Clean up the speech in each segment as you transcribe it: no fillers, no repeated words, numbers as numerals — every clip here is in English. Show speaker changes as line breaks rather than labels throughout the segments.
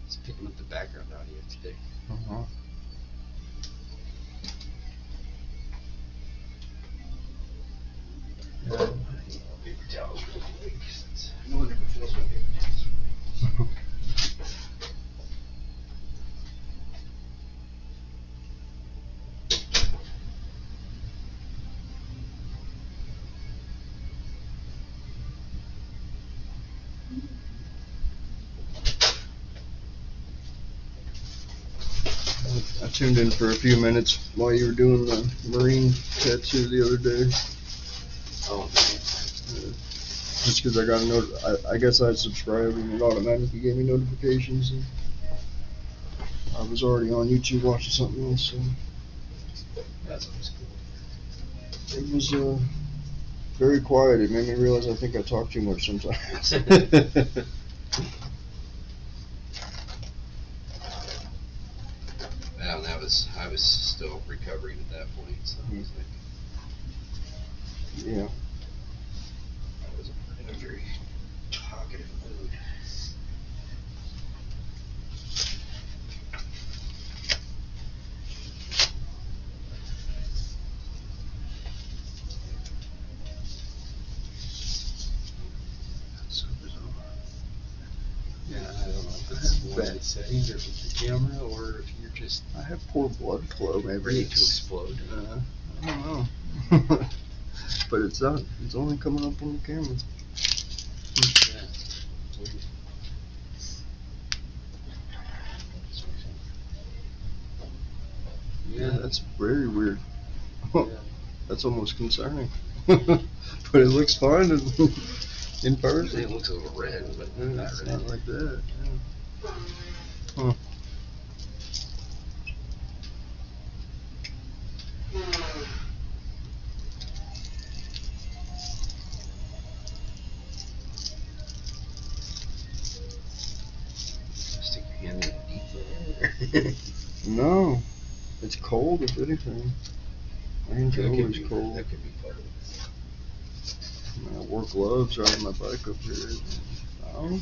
It's picking up the background audio today.
Uh-huh.
Paper towels real quick. No one ever feels my paper towels.
I tuned in for a few minutes while you were doing the Marine tattoo the other day.
Oh, man.
Just because I got a note, I guess I subscribed and it automatically gave me notifications. And I was already on YouTube watching something else, so
That's always cool.
it was very quiet. It made me realize I think I talk too much sometimes.
Well, I was still recovering at that point, so I was like,
Yeah.
I wasn't in a very talkative mood.
So bizarre.
Yeah, I don't know if it's one of the settings or if it's the camera or if you're just
I have poor blood flow. Maybe
ready to
it's
explode.
I don't know. But it's not. It's only coming up on the camera.
Yeah. It's weird.
Yeah, that's very weird.
Yeah.
That's almost concerning. But it looks fine in person.
Usually it looks a little red, but not
It's
red.
not like that. Yeah. Huh.
Stick your hand in the deep there.
No, it's cold if anything. My hands are always cold.
That could be part of it.
I wore gloves riding my bike up here. No.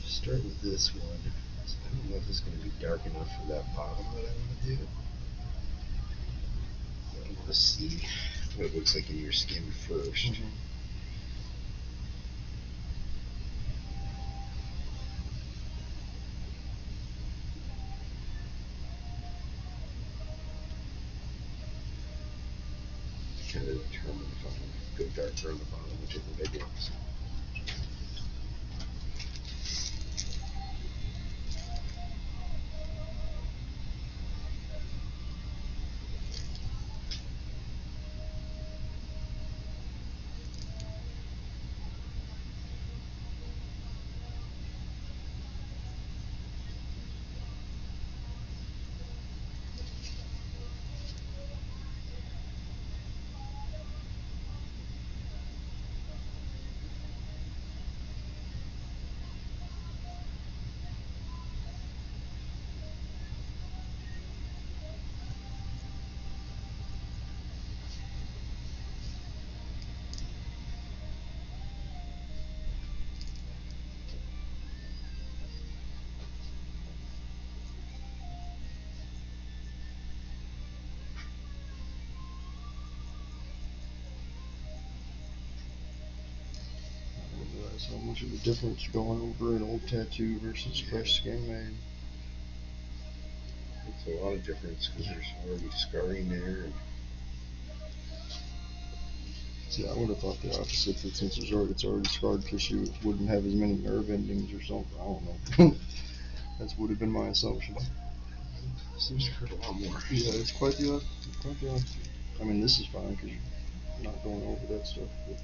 Start with this one. I don't know if it's going to be dark enough for that bottom that I want to do. I want to see what it looks like in your skin first.
Mm-hmm.
Kind of determine if I want to go darker on the bottom, which I think I do. So.
Realize how much of a difference going over an old tattoo versus fresh skin made.
It's a lot of difference because there's already scarring there. And
see, I would have thought the opposite, that since it's already scarred tissue, it wouldn't have as many nerve endings or something. I don't know. That would have been my assumption.
Seems to hurt a lot more.
Yeah, it's quite the opposite. I mean, this is fine because you're not going over that stuff. But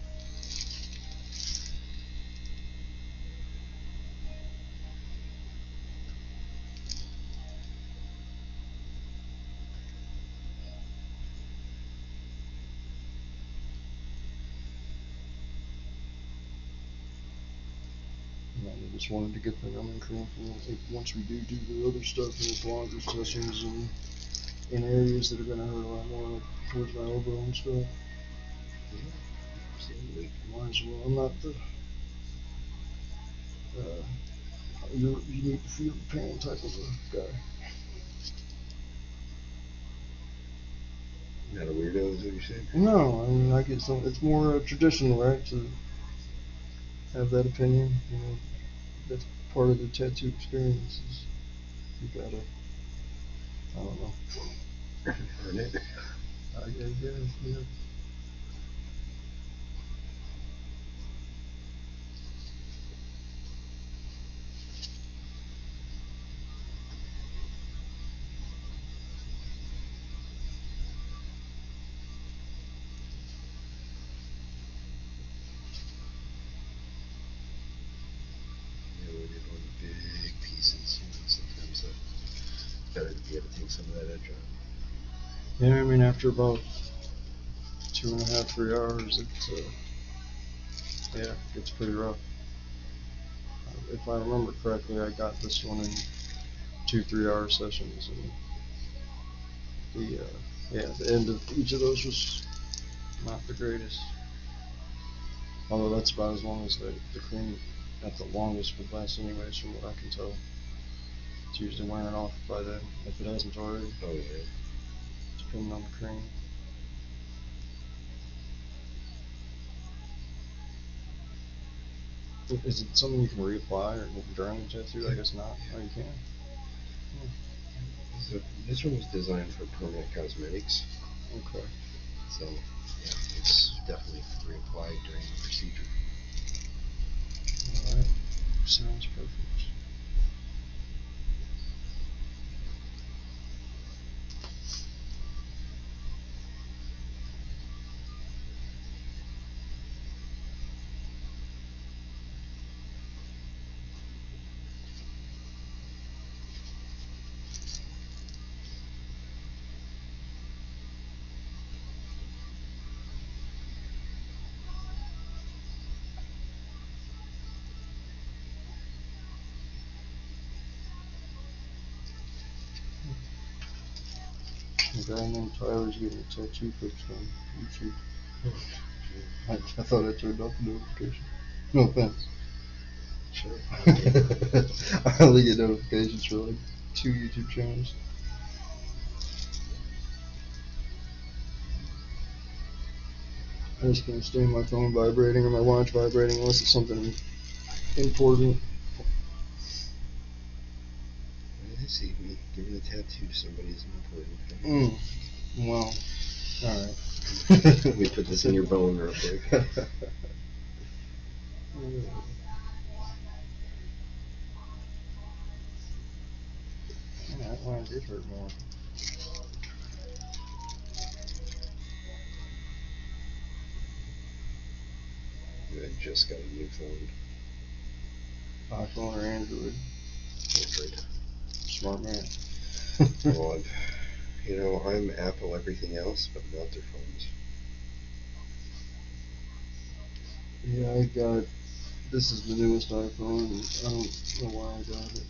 I just wanted to get the numbing cream for once we do the other stuff in the longer sessions and in areas that are going to hurt a lot more, like towards my elbow and stuff.
Yeah, absolutely.
Might as well. I'm not the you need to feel the pain type of a guy.
Not a weirdo, is what you're saying?
No, I mean I get some. It's more traditional, right? To have that opinion, you know, that's part of the tattoo experience. Is you gotta, I don't know.
Earn it.
I guess, yeah.
You know, when you're doing big pieces, you know, sometimes it's better to be able to take some of that edge out.
Yeah, I mean after about 2.5, 3 hours, yeah, it's pretty rough. If I remember correctly, I got this one in 2, 3 hour sessions, and the end of each of those was not the greatest. Although that's about as long as the cream at the longest would last anyways, from what I can tell. It's usually wearing off by then, if it hasn't already.
Oh, yeah.
Depending on the cream. Is it something you can reapply or during the tattoo? I guess not. Oh, you can?
So this one was designed for permanent cosmetics.
Okay.
So, yeah, it's definitely reapplied during the procedure.
Alright. Sounds perfect. A guy named Tyler's getting a tattoo fixed on YouTube. I thought I turned off the notification. No offense.
Sure.
I only get notifications for like 2 YouTube channels. I just can't stand my phone vibrating or my watch vibrating unless it's something important.
I see. Me giving a tattoo to somebody isn't important.
Well, alright.
Let me put this in your bone real quick.
That line did hurt more.
I just got a new phone.
iPhone or Android?
Android.
Smart man.
Well, I'm Apple everything else, but not their phones.
Yeah, this is the newest iPhone, and I don't know why I got it.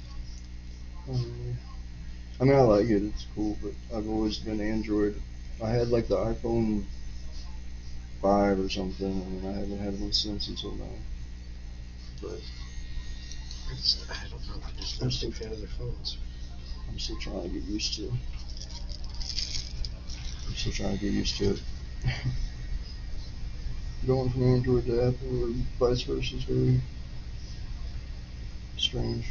I mean, I like it, it's cool, but I've always been Android. I had like the iPhone 5 or something, and I haven't had one since until now. But
I don't know. I'm just not a big fan of their phones.
I'm still trying to get used to it. Going from Android to Apple or vice versa is very strange.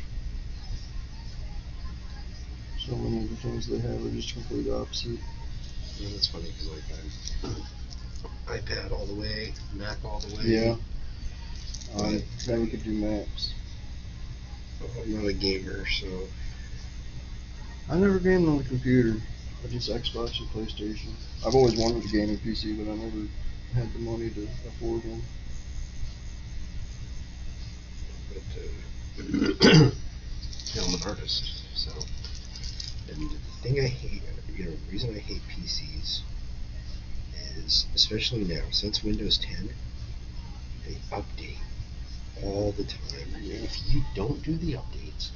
So many of the things they have are just complete opposite.
Yeah, that's funny because I'm iPad all the way, Mac all the way.
Yeah. Never could do Macs.
I'm not a gamer, so.
I never gamed on the computer. I just Xbox and PlayStation. I've always wanted a gaming PC, but I never had the money to afford one.
But I'm an artist, so. And the thing I hate, the reason I hate PCs is, especially now, since Windows 10, they update all the time.
Yeah.
If you don't do the updates,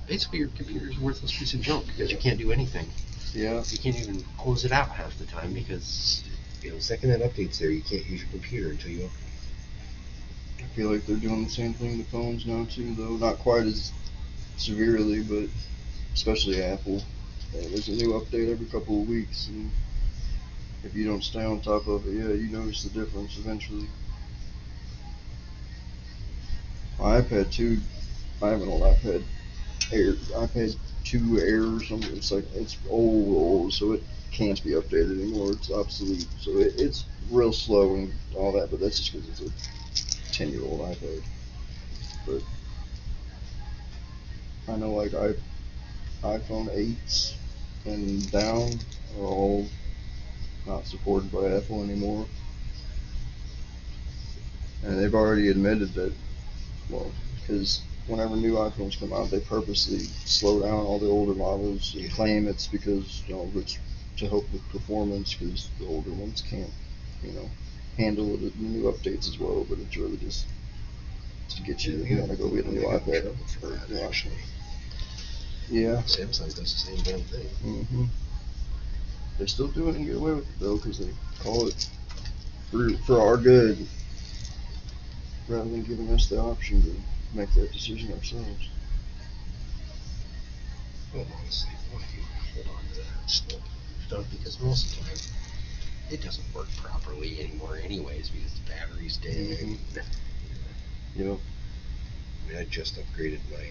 basically your computer's a worthless piece of junk because you can't do anything.
Yeah.
You can't even close it out half the time because, the second that update's there, you can't use your computer until you open it.
I feel like they're doing the same thing to phones now too, though not quite as severely, but especially Apple. There's a new update every couple of weeks, and if you don't stay on top of it, yeah, you notice the difference eventually. My iPad 2, I have an old iPad Air, iPad 2 Air or something. It's like it's old, so it can't be updated anymore. It's obsolete, so it's real slow and all that. But that's just because it's a 10-year-old iPad. But I know like iPhone 8s and down are all not supported by Apple anymore, and they've already admitted that. Well, because whenever new iPhones come out, they purposely slow down all the older models and claim it's because it's to help with performance because the older ones can't handle the new updates as well. But it's really just to get you to want to go get a new iPad or new iPhone.
Actually,
Yeah.
Samsung does the same damn thing.
Mhm. They still do it and get away with it though because they call it for our good rather than giving us the option to make that decision ourselves.
Well, honestly, why do you hold on to that stuff? Because most of the time, it doesn't work properly anymore, anyways, because the battery's dead.
Mhm. Yep.
I mean, I just upgraded my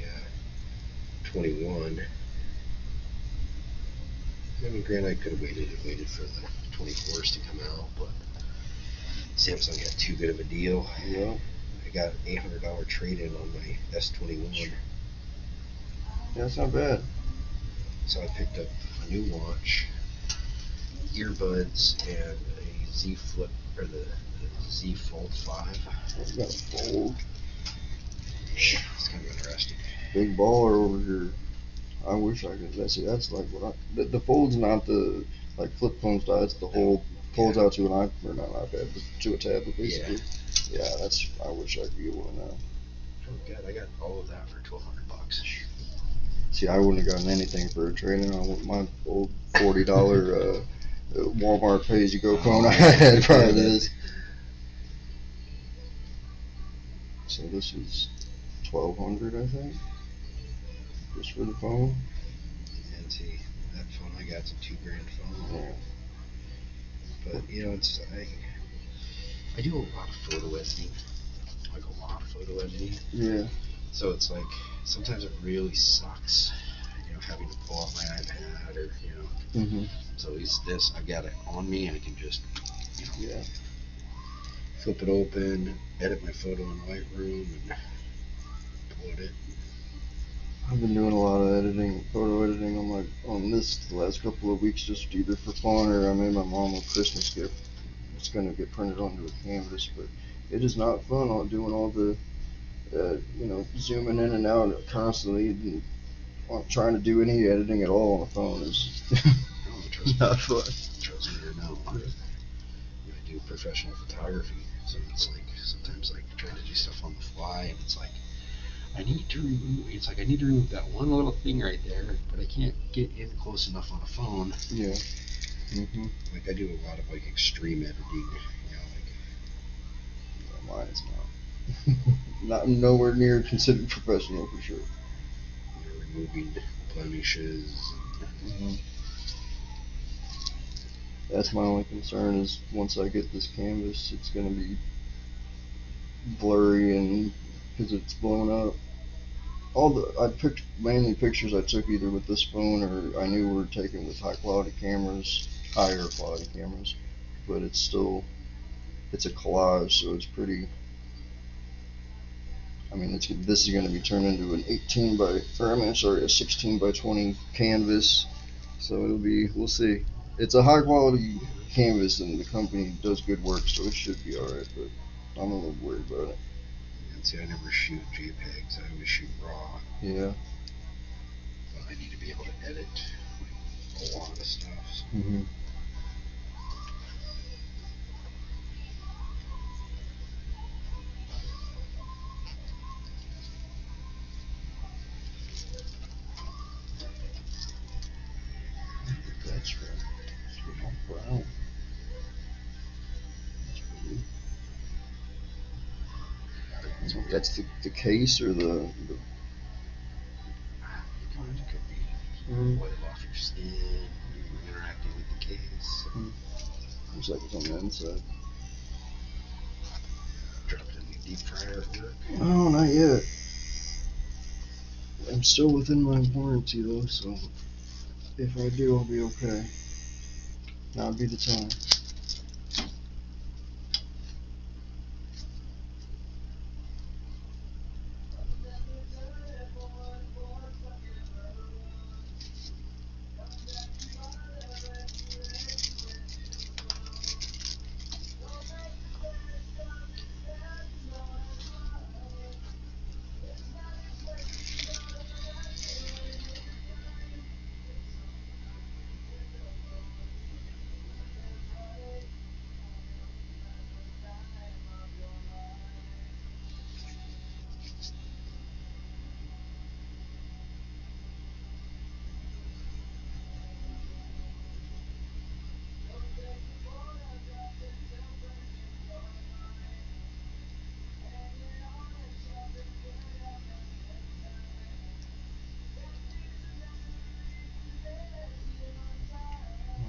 21. I mean, granted, I could have waited for the 24s to come out, but Samsung had too good of a deal.
Yeah.
I got an $800 trade-in on my S21.
Yeah, that's not bad.
So I picked up a new watch, earbuds, and a Z Flip, or the Z Fold 5.
You got a fold.
It's kind of interesting.
Big baller over here. I wish I could. That's like what the fold's not the like flip phone style. It's the whole folds out to an iPad or not an iPad, but to a tablet basically. Yeah, that's. I wish I could get one now.
Oh god, I got all of that for $1,200.
See, I wouldn't have gotten anything for a trade-in on my old $40 Walmart pay-as-you-go phone I had prior to this. So this is $1,200, I think, just for the phone.
And see, that phone I got's a $2,000 phone.
Yeah.
But it's I do a lot of photo editing, like a lot of photo editing.
Yeah.
So it's like sometimes it really sucks, having to pull out my iPad or
Mhm.
So at least this, I've got it on me. I can just
Yeah.
flip it open, edit my photo in Lightroom, and upload it.
I've been doing a lot of editing, photo editing on this the last couple of weeks, just either for fun or I made my mom a Christmas gift. It's gonna get printed onto a canvas, but it is not fun doing all the, zooming in and out constantly. And trying to do any editing at all on a phone is not fun.
Trust me, I know. I do professional photography, so it's like sometimes like trying to do stuff on the fly, and it's like I need to remove that one little thing right there, but I can't get in close enough on a phone.
Yeah. Mhm.
Like I do a lot of like extreme editing,
Yeah, mine is not. Not nowhere near considered professional for sure.
Removing blemishes.
Mhm. That's my only concern is once I get this canvas, it's gonna be blurry and because it's blown up. I picked mainly pictures I took either with this phone or I knew were taken with higher quality cameras, but it's a collage, so it's pretty. I mean, this is going to be turned into an 16 by 20 canvas, so we'll see. It's a high quality canvas and the company does good work, so it should be alright, but I'm a little worried about it.
And see, I never shoot JPEGs, I always shoot RAW.
Yeah.
But I need to be able to edit a lot of stuff. So.
Mhm. Wow. That's the case or the
It could be oil off your skin, you're interacting with the case.
looks like it's on the inside.
Dropped it in the deep fryer at work.
Oh, not yet. I'm still within my warranty though, so if I do, I'll be okay. Now'd be the time.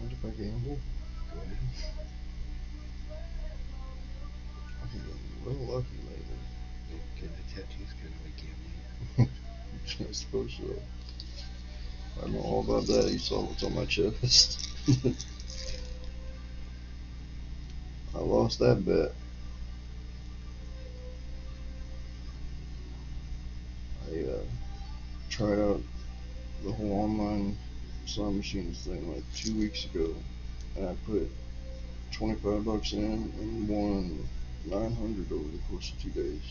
Mind if I gamble?
Go ahead.
I've been getting a little lucky lately.
Getting a tattoo's kind of like gambling.
I suppose so. I know all about that. You saw what's on my chest. I lost that bet. I tried out the whole online slot machines thing like 2 weeks ago, and I put $25 in and won 900 over the course of 2 days.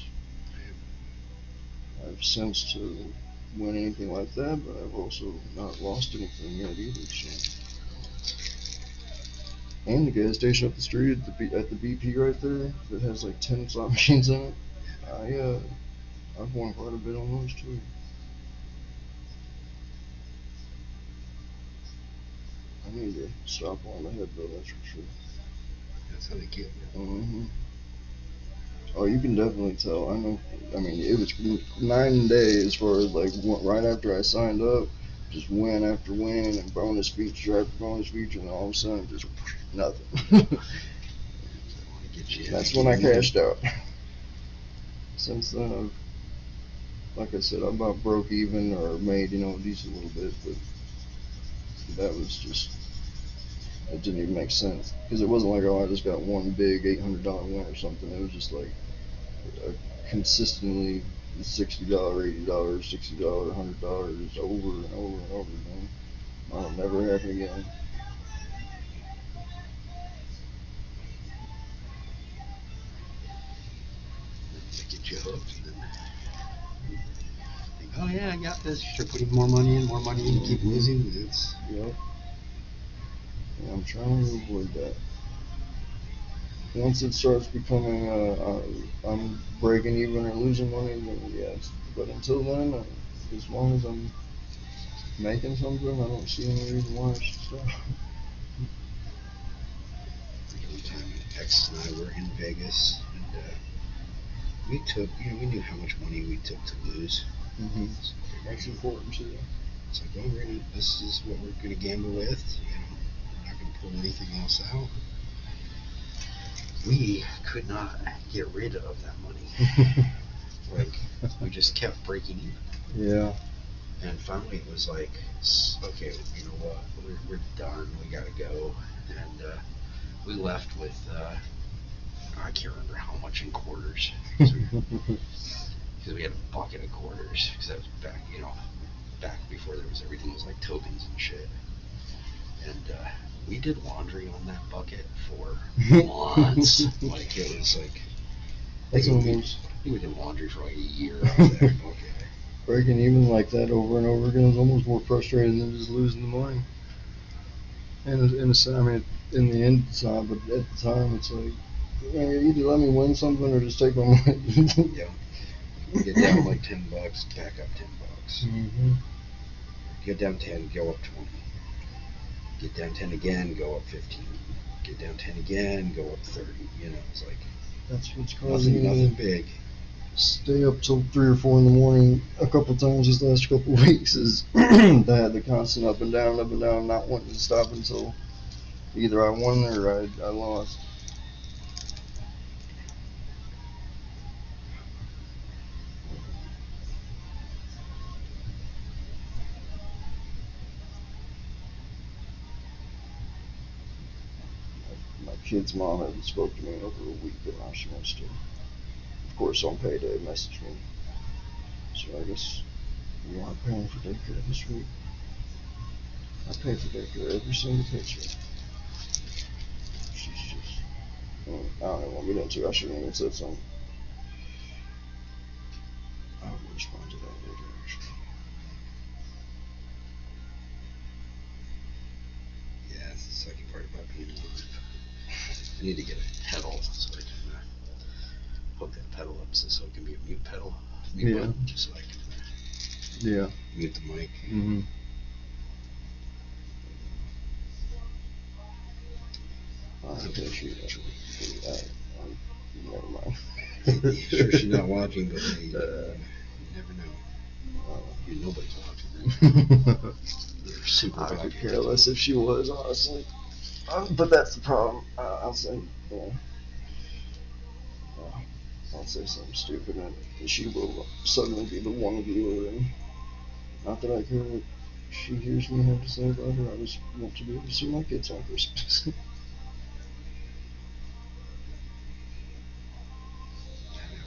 I've since to win anything like that, but I've also not lost anything yet either. So. And the gas station up the street at the BP right there that has like 10 slot machines in it. I've won quite a bit on those too. I need to stop on the head though, that's for sure.
That's how they get you.
Mm-hmm. Oh, you can definitely tell. I know. I mean, it was 9 days as far as like right after I signed up, just win after win and bonus feature after bonus feature, and all of a sudden just nothing. That's when I cashed out. Since then, like I said, I about broke even or made a decent little bit, but that was just, it didn't even make sense because it wasn't like, oh, I just got one big $800 win or something. It was just like a consistently $60, $80, $60, $100 over and over and over again. That'll never happen again.
They get you hooked and then think, oh yeah, I got this. You start putting more money in, keep losing.
Yep. Yeah, I'm trying to avoid that. Once it starts becoming, I'm breaking even or losing money, then yes. But until then, as long as I'm making something, I don't see any reason why I should stop.
One time, X and I were in Vegas, and we took, we knew how much money we took to lose.
Mm-hmm. That's important too.
It's like, well, this is what we're gonna gamble with. We're not gonna pull anything else out. We could not get rid of that money. Like, we just kept breaking even.
Yeah. And
finally it was like, okay, you know what, we're done, we gotta go. And we left with, I can't remember how much in quarters. Because we had a bucket of quarters. Because that was back before everything was like tokens and shit. And we did laundry on that bucket for months. Like, it was like, we did laundry for like a year on that bucket.
Breaking even like that over and over again is almost more frustrating than just losing the money. And in the end it's not, but at the time it's like, either let me win something or just take my money.
Yeah. Get down like $10, back up $10.
Mm-hmm.
Get down 10, go up 20. Get down 10 again, go up 15. Get down 10 again, go up 30. It's like
That's what's causing
nothing
me
big.
Stay up till 3 or 4 in the morning a couple times these last couple weeks. Is the constant up and down, not wanting to stop until either I won or I lost. My kid's mom hasn't spoken to me in over a week, but now she wants to, of course, on payday, message me. So I guess we aren't paying for daycare this week. I pay for daycare every single paycheck. She's just, I don't even want to get into it. I shouldn't even said something. I will respond to that later, actually.
Yeah, that's the sucky part about being alive. I need to get a pedal so I can hook that pedal up so it can be a mute pedal. Mute button, just so I can mute the mic.
Mm-hmm. Never mind.
Sure, she's not watching, but hey, you never know. Nobody's watching. You're super
I could care less if she was, honestly. But that's the problem. I'll say, I'll say something stupid, and she will suddenly be the one viewer. And not that I care what she hears me have to say about her. I just want to be able to see my kids on Christmas.
A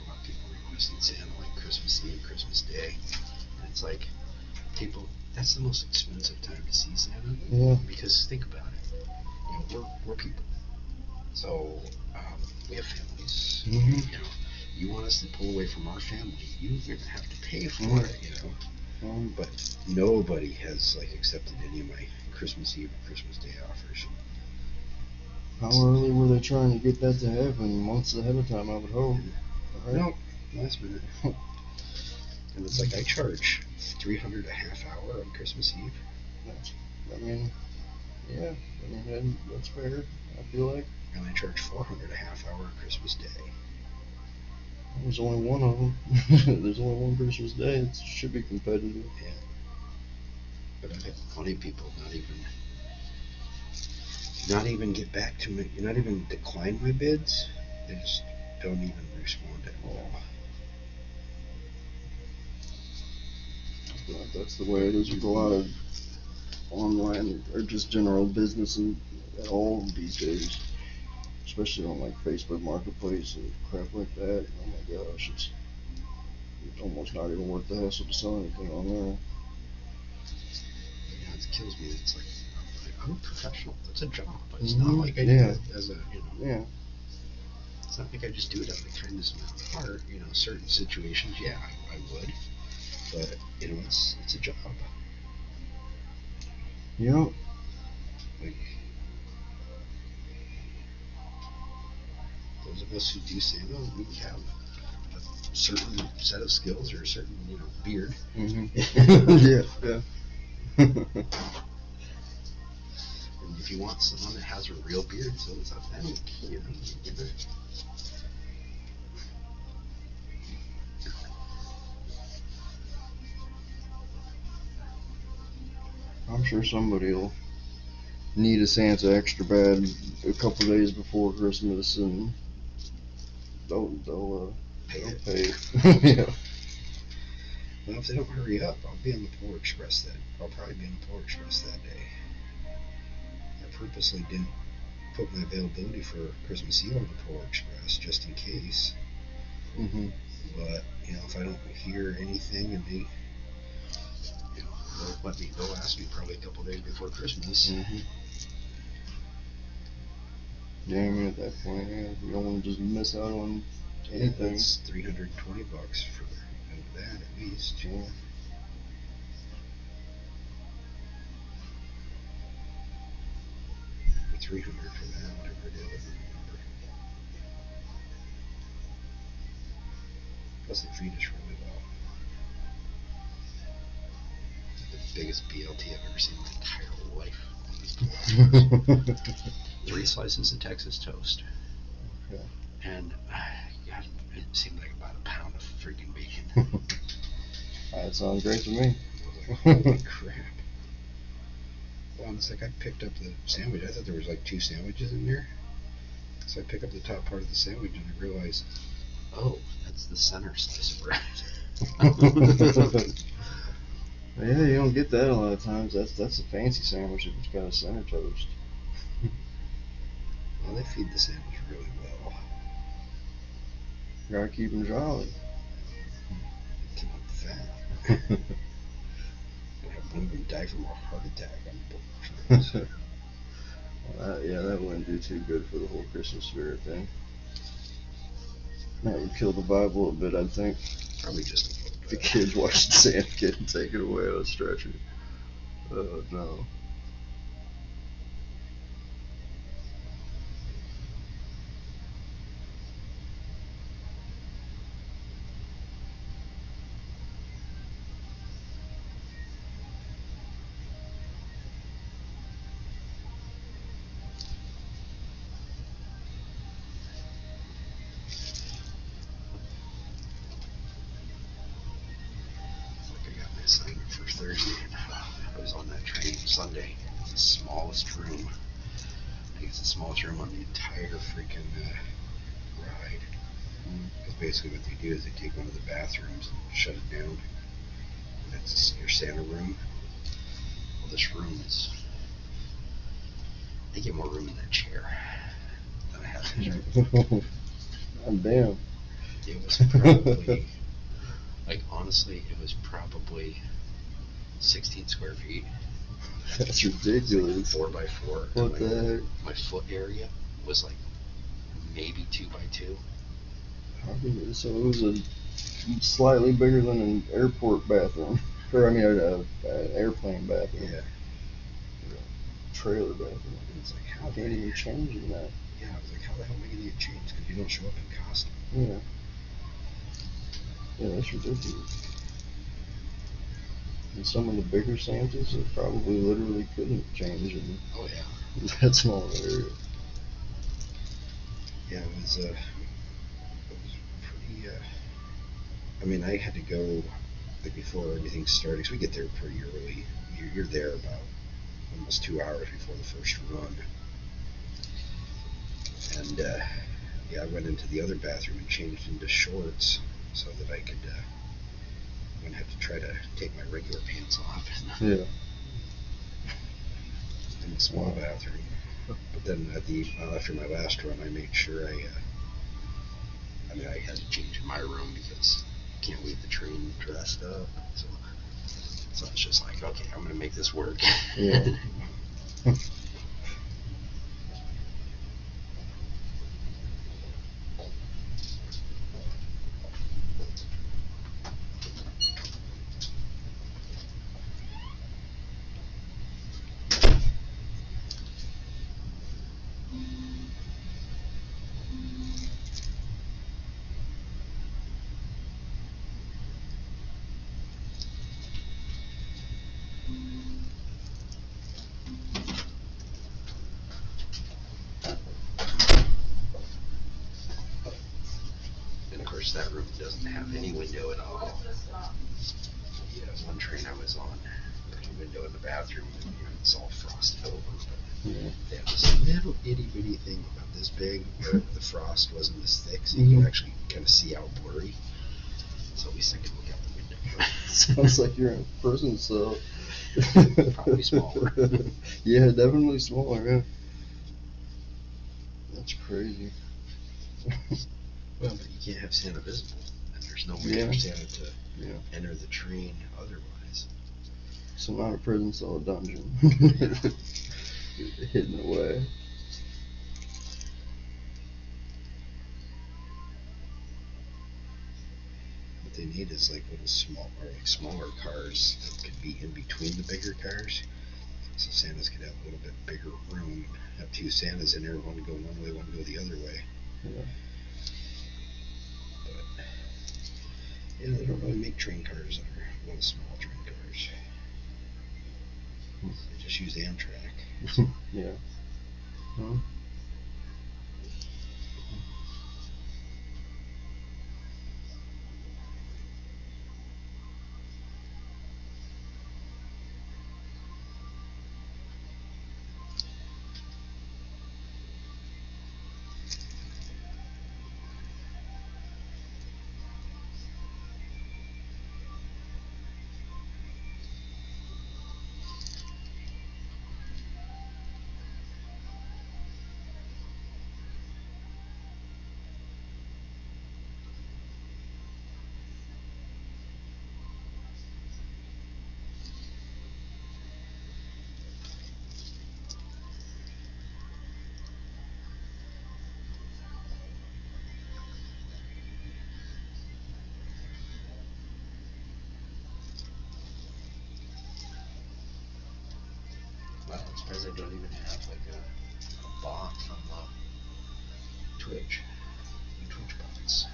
lot of people requesting Santa like Christmas Eve, Christmas Day, and it's like that's the most expensive time to see Santa.
Yeah.
Because think about it, we're people, so we have families.
Mm-hmm.
You want us to pull away from our family, you're gonna have to pay for it. But nobody has accepted any of my Christmas Eve or Christmas Day offers.
How early were they trying to get that to happen? Months ahead of time, I would hope. Right?
No, last minute. And it's I charge $300 a half hour on Christmas Eve.
That's fair. I feel like.
And I charge $400 a half hour on Christmas Day.
There's only one of them. There's only one Christmas Day. It should be competitive.
Yeah. But I've had plenty of people not even get back to me, not even decline my bids. They just don't even respond at all.
I feel like that's the way it is with a lot of online or just general business and at all these days. Especially on Facebook Marketplace and crap like that. Oh my gosh, it's almost not even worth the hassle to sell anything on there.
Yeah, it kills me. It's I'm a professional. That's a job. It's not like I do it as a
Yeah.
It's not like I just do it out of kindness of my heart. Certain situations, yeah, I would. But it's a job.
Yep.
Those of us who do Santa, we have a certain set of skills or a certain beard.
Mm-hmm. Yeah.
And if you want someone that has a real beard, so it's authentic,
I'm sure somebody will need a Santa extra bad a couple days before Christmas, and they'll pay it. Yeah.
Well, if they don't hurry up, I'll be on the Polar Express then. I'll probably be on the Polar Express that day. I purposely didn't put my availability for Christmas Eve on the Polar Express just in case.
Mm-hmm.
But if I don't hear anything, and they'll ask me probably a couple days before Christmas.
Mm-hmm. Yeah, I mean at that point, you don't want to just miss out on anything.
It's $320 for that at least.
Yeah.
Or $300 for that, whatever it is, I don't remember. Plus they feed us really well. The biggest BLT I've ever seen in my entire life. slices. 3 slices of Texas toast.
Okay.
And God, it seemed like about a pound of freaking bacon.
That sounds great to me.
Holy crap. Well, it's like I picked up the sandwich. I thought there was like 2 sandwiches in there. So I pick up the top part of the sandwich and I realize, oh, that's the center slice of bread.
Yeah, you don't get that a lot of times. That's a fancy sandwich if it's got a center toast.
Well, they feed the sandwich really well.
Gotta keep them jolly.
Keep them fat. I have one of them die from a heart attack on board.
Well, yeah, that wouldn't do too good for the whole Christmas spirit thing. That would kill the vibe a little bit, I think.
Probably just a little bit.
The kids watching Santa get and take it away on a stretcher. Oh, no.
I got my assignment for Thursday. I was on that train Sunday. It's the smallest room. I think it's the smallest room on the entire freaking ride. Because basically what they do is they take one of the bathrooms and shut it down. And that's your Santa room. Well, this room is... They get more room in that chair than I have in here.
I'm damn.
It was probably... Like, honestly, it was probably 16 square feet.
That's ridiculous.
Like 4 by 4.
What the heck?
My foot area was like maybe 2 by 2.
So it was a slightly bigger than an airport bathroom. Or, I mean, an airplane bathroom.
Yeah.
Trailer bathroom.
It's like, how
I can't even change in that.
Yeah, I was like, how the hell am I going to get changed? Because you don't show up in costume.
Yeah. Yeah, that's ridiculous. And some of the bigger Santas that probably literally couldn't change in
Oh, yeah.
that small area.
Yeah, it was pretty, I mean, I had to go, like, before everything started, because we get there pretty early. You're there about almost 2 hours before the first run. And, yeah, I went into the other bathroom and changed into shorts so that I could, wouldn't have to try to take my regular pants off.
Yeah.
In the small bathroom. But then after my last run, I made sure I had to change in my room because you can't leave the train dressed up. So it's just like, okay, I'm gonna make this work.
Yeah.
And of course, that room doesn't have any window at all. Yeah, one train I was on, there's a window in the bathroom, and it's all frosted over. But they have this little itty bitty thing about this big where the frost wasn't as thick, so you can actually kind of see out blurry. So at least I could look out the window.
Sounds like you're in a prison cell.
Probably smaller.
Yeah, definitely smaller, yeah. That's crazy.
Well, but you can't have Santa visible, and there's no way for Santa to enter the train otherwise.
So not a prison cell, a dungeon. Hidden away.
What they need is like little smaller cars that could be in between the bigger cars. So Santas could have a little bit bigger room. Have 2 Santas in there, one go one way, one go the other way.
Yeah.
But yeah, they don't really make train cars that are little small train cars. They just use Amtrak.
Yeah. Huh?
Wow, I'm surprised I don't even have like a bot from Twitch. Twitch bots.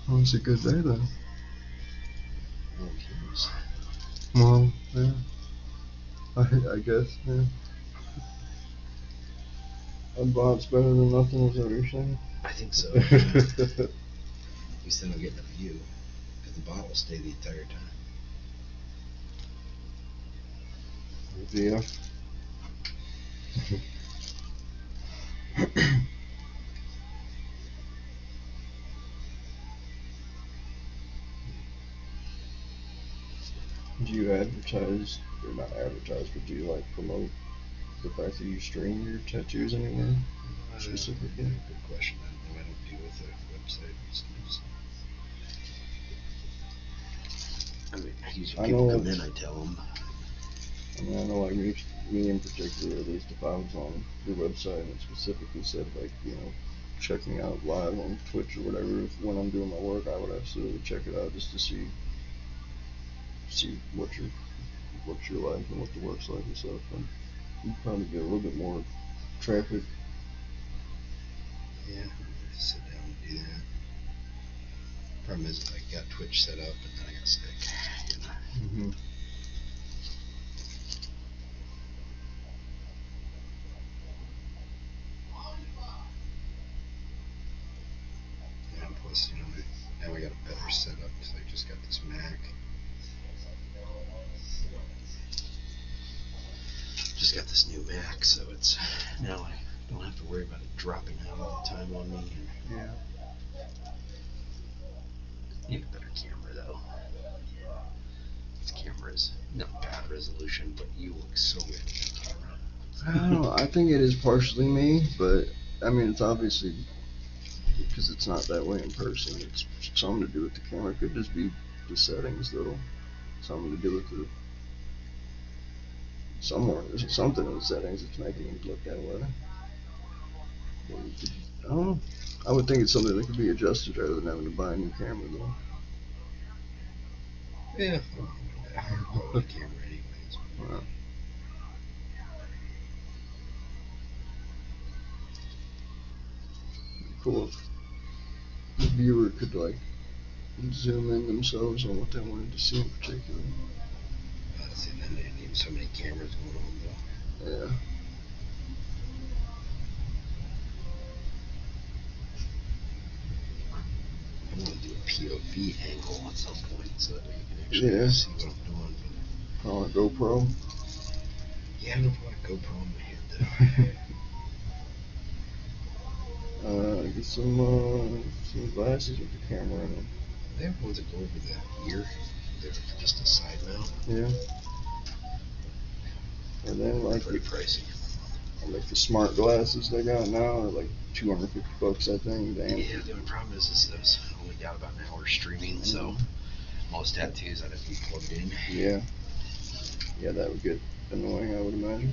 Well, it's a good day then.
No cameras.
Well, yeah. I guess, yeah. A bot's better than nothing, is that what you're saying?
I think so. At least then I'll get the view. Because the bot will stay the entire time.
Yeah. Do you advertise, or not advertise, but do you like promote the fact that you stream your tattoos anywhere specifically?
Good question. I don't deal with the website stuff. I mean, usually people come in, I tell them.
I mean, I know, like me in particular, at least if I was on your website and it specifically said, like, you know, check me out live on Twitch or whatever, when I'm doing my work, I would absolutely check it out just to see what you're like and what the work's like and stuff. And you'd probably get a little bit more traffic.
Yeah, I sit down and do that. Problem is, I got Twitch set up and then I got sick. You know?
Mm-hmm.
And plus, you know, now I got a better setup because I just got this Mac. Just got this new Mac, so it's now I don't have to worry about it dropping out all the time on me. And
Yeah.
need a better camera though. This camera is not bad resolution, but you look so good in that camera.
I don't know. I think it is partially me, but I mean, it's obviously because it's not that way in person. It's something to do with the camera. It could just be the settings, though. Something to do with the there's something in the settings that's making it look that way. I don't know. I would think it's something that could be adjusted rather than having to buy a new camera, though.
Yeah, a higher quality camera anyways.
Wow. Cool if the viewer could like zoom in themselves on what they wanted to see in particular.
See, then they need so many cameras going on though.
Yeah.
I want to do a POV angle at some point so that you can actually see what I'm doing.
On a GoPro.
Yeah, I'm gonna put a GoPro in my head though.
Get some glasses with the camera in them.
They have ones that go over the ear. They're just a side mount.
Yeah. And then like
pretty pricey.
Like the smart glasses they got now are like $250, I think. Damn.
Yeah, the only problem is those only got about an hour streaming, so most tattoos I'd have to be plugged in.
Yeah. Yeah, that would get annoying, I would imagine.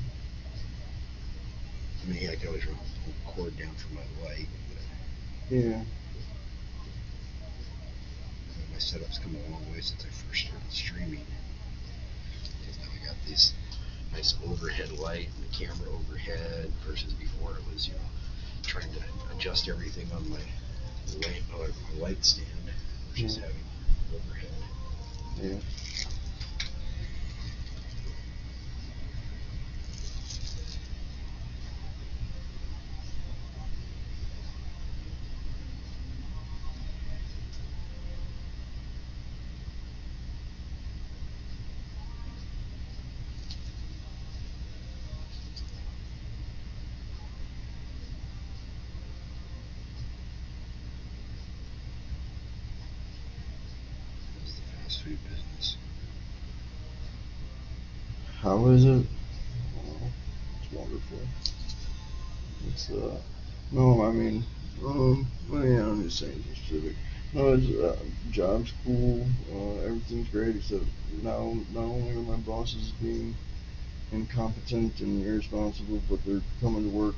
I mean, yeah, I can always run the cord down for my light.
Yeah.
My setup's come a long way since I first started streaming. Because now I got this nice overhead light and the camera overhead versus before it was, you know, trying to adjust everything on my light stand versus having overhead.
Yeah.
food business.
How is it? Oh, it's wonderful. It's no, I mean, well, yeah, I'm just saying specific. No, it's job's cool. Everything's great except now not only are my bosses being incompetent and irresponsible, but they're coming to work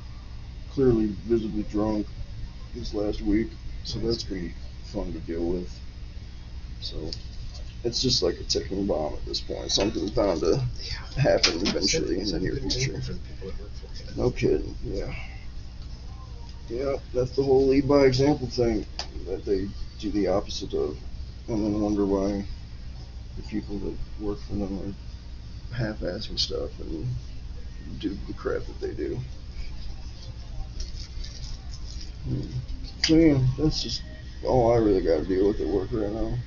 clearly visibly drunk this last week, so that's gonna be fun to deal with. So it's just like a ticking bomb at this point. Something's bound to happen eventually in the near future.
For the people that work for you.
No kidding. Yeah. Yeah, that's the whole lead by example thing that they do the opposite of, and then wonder why the people that work for them are half-assing stuff and do the crap that they do. So yeah, that's just all I really got to deal with at work right now.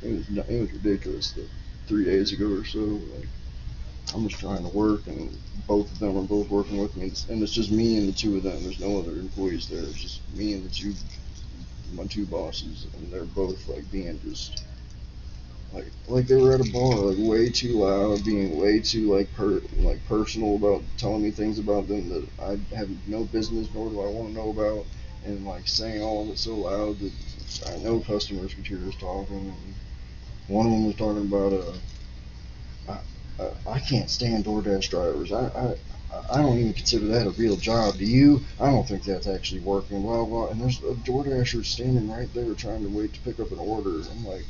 It was ridiculous that 3 days ago or so, like, I'm just trying to work, and both of them are both working with me, and it's just me and the two of them. There's no other employees there. It's just me and my two bosses, and they're both like being just like they were at a bar, like way too loud, being way too like personal about telling me things about them that I have no business nor do I want to know about, and like saying all of it so loud that I know customers could hear us talking. And one of them was talking about I can't stand DoorDash drivers. I don't even consider that a real job. Do you? I don't think that's actually working. Blah blah. And there's a DoorDasher standing right there trying to wait to pick up an order. I'm like,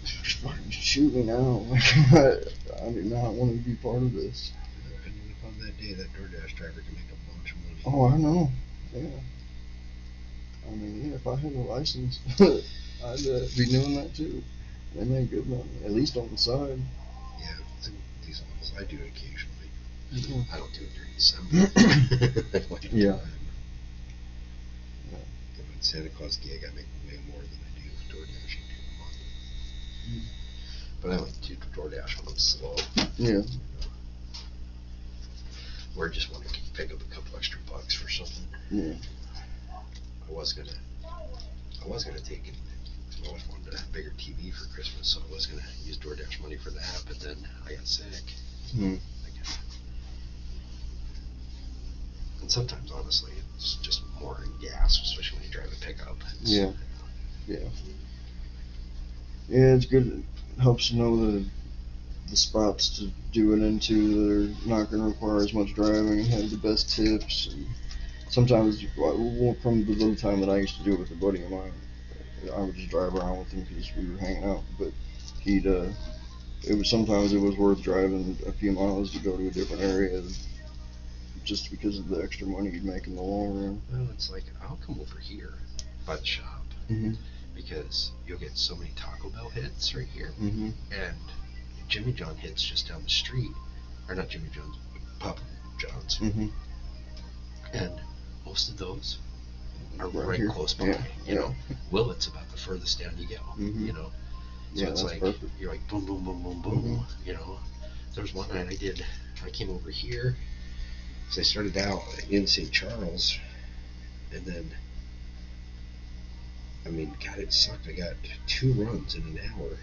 just fucking shoot me now. I do not want to be part of this.
Depending upon that day, that DoorDash driver can make a bunch of money.
Oh, I know. Yeah. I mean, yeah, if I had a license, I'd be doing that too. They make good money, at least on the side.
Yeah, these ones I do occasionally.
Mm-hmm.
I don't do it during December.
Yeah.
When Santa Claus gig, I make way more than I do with DoorDash a month.
Mm.
But I like to do DoorDash when I'm slow.
Yeah.
Or just want to pick up a couple extra bucks for something.
Yeah.
I was gonna take it. I always wanted a bigger TV for Christmas, so I was gonna use DoorDash money for that. But then I got sick.
Mm.
And sometimes, honestly, it's just more in gas, especially when you drive a pickup.
Yeah. Yeah. Yeah, it's good. It helps to know the spots to do it into that are not going to require as much driving and have the best tips. And sometimes, from the little time that I used to do it with a buddy of mine, I would just drive around with him because we were hanging out. But sometimes it was worth driving a few miles to go to a different area just because of the extra money you'd make in the long run.
Well, it's like, I'll come over here by the shop.
Mm-hmm.
Because you'll get so many Taco Bell hits right here,
mm-hmm.
and Jimmy John hits just down the street, or not Jimmy John's, Papa John's,
mm-hmm.
and most of those are
right
close by.
Yeah.
You know, Willett's about the furthest down you go.
Mm-hmm.
You know, so
yeah,
it's
that's
like
perfect.
You're like boom, boom, boom, boom, boom.
Mm-hmm.
You know, there was one night I came over here, because I started out in St. Charles, and then. I mean, God, it sucked. I got 2 runs in an hour.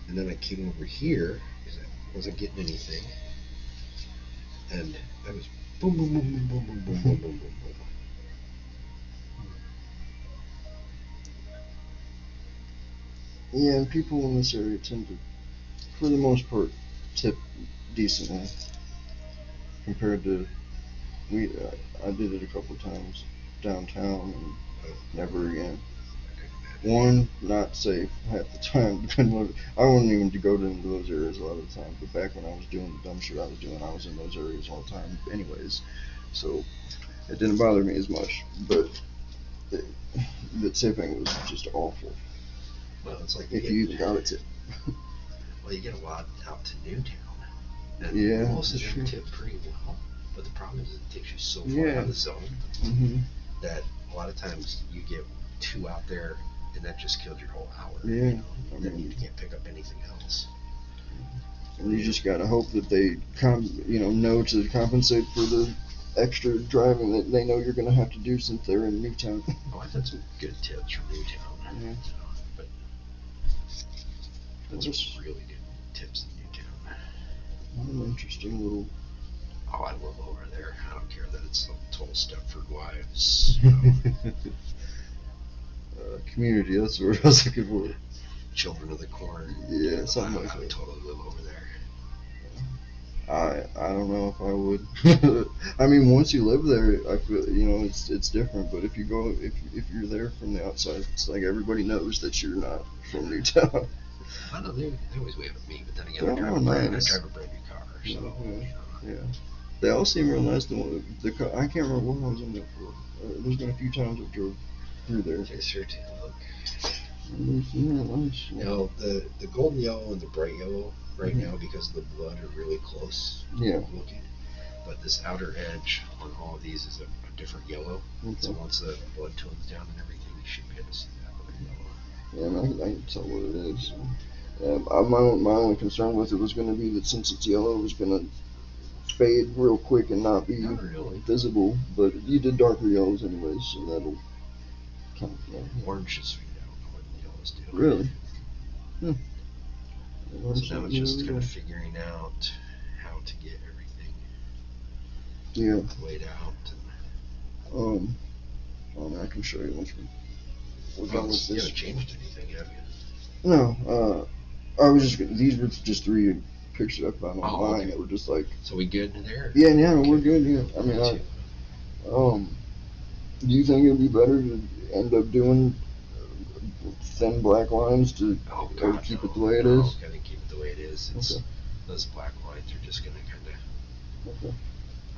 And then I came over here because I wasn't getting anything. And I was boom, boom, boom, boom, boom, boom, boom, boom, boom, boom, boom.
Yeah, and people in this area tend to, for the most part, tip decently compared to I did it a couple times downtown and never again. One, not safe half the time. I wouldn't even go into those areas a lot of the time. But back when I was doing the dumb shit I was doing, I was in those areas all the time anyways. So it didn't bother me as much. But the tipping was just awful.
Well, it's like
if you even got a tip.
Well, you get a lot out to Newtown. And
yeah,
most of them tip pretty well. But the problem is it takes you so far out of the zone
mm-hmm.
that a lot of times you get 2 out there and that just killed your whole hour.
Yeah.
You know? Then you can't pick up anything else.
And you just gotta hope that they know to compensate for the extra driving that they know you're gonna have to do since they're in Newtown.
Oh, I've had some good tips from Newtown.
Yeah.
But That's
That's
really good tips in Newtown.
an interesting little.
Oh, I live over there. I don't care that it's the total Stepford Wives. You know,
Community, that's what I was looking for.
Children of the Corn.
Yeah, something like
I would
that.
totally live over there.
I don't know if I would. I mean, once you live there, I feel it's different. But if you go if you're there from the outside, it's like everybody knows that you're not from Newtown.
I know they always wave at me, but then again,
They're
I drive,
all
a brand, I
nice.
drive a brand new car, so
Yeah,
you know.
yeah. They all seem real nice. I can't remember what I was in there for. There's been a few times I've drove through there.
Take a sure take a look.
They seem real nice.
You know, the golden yellow and the bright yellow right now, because of the blood, are really close looking. But this outer edge on all of these is a different yellow.
Okay.
So once the blood tones down and everything, you should be able to see that other yellow.
Yeah, and I can tell what it is. My only concern with it was going to be that since it's yellow, it was going to fade real quick and not be visible. But you did darker yellows anyways, so that'll count.
Oranges fade out more than yellows do.
Really?
So now it's just kind of figuring out how to get everything laid out.
And, I can show you once we're done with
You
this.
haven't changed anything, have you?
No, these were just 3 pictures I found online that were just like.
So we good there?
Yeah, we're good. Yeah, I mean, do you think it'd be better to end up doing thin black lines to keep it the way it is?
I think keep it the way it is.
Okay.
Those black lines are just going to kind of.
Okay.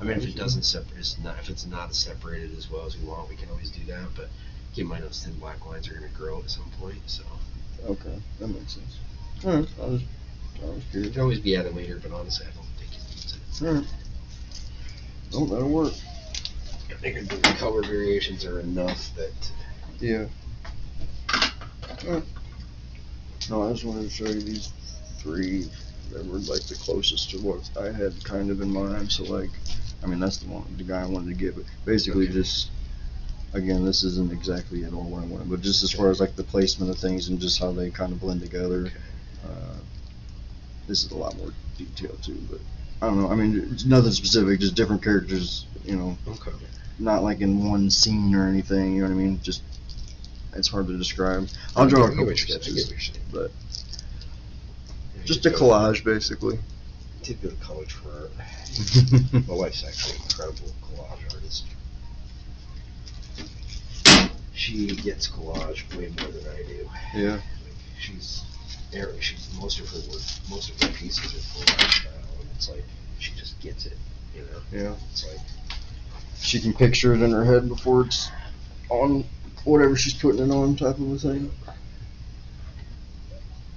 I mean, if it doesn't separate, if it's not separated as well as we want, we can always do that. But keep in mind those thin black lines are going to grow at some point. So.
Okay, that makes sense. All right, I was curious.
It can always be added later, but honestly, I don't think it needs it.
All right. Oh, that'll work.
I think the color variations are enough that.
Yeah. All right. No, I just wanted to show you these 3 that were like the closest to what I had kind of in mind. So like, I mean, that's the guy I wanted to get, but basically just. Again, this isn't exactly at all what I wanted, but just as far as like the placement of things and just how they kind of blend together. This is a lot more detailed too, but I don't know. I mean, it's nothing specific, just different characters,
Okay.
Not like in one scene or anything, you know what I mean? Just, it's hard to describe. I'll draw a couple sketches, but just a collage basically.
Typical college for art. My wife's actually an incredible collage artist. She gets collage way more than I do.
Yeah.
She's most of her pieces are collage style, and it's like she just gets it,
Yeah.
It's like
she can picture it in her head before it's on whatever she's putting it on, type of a thing.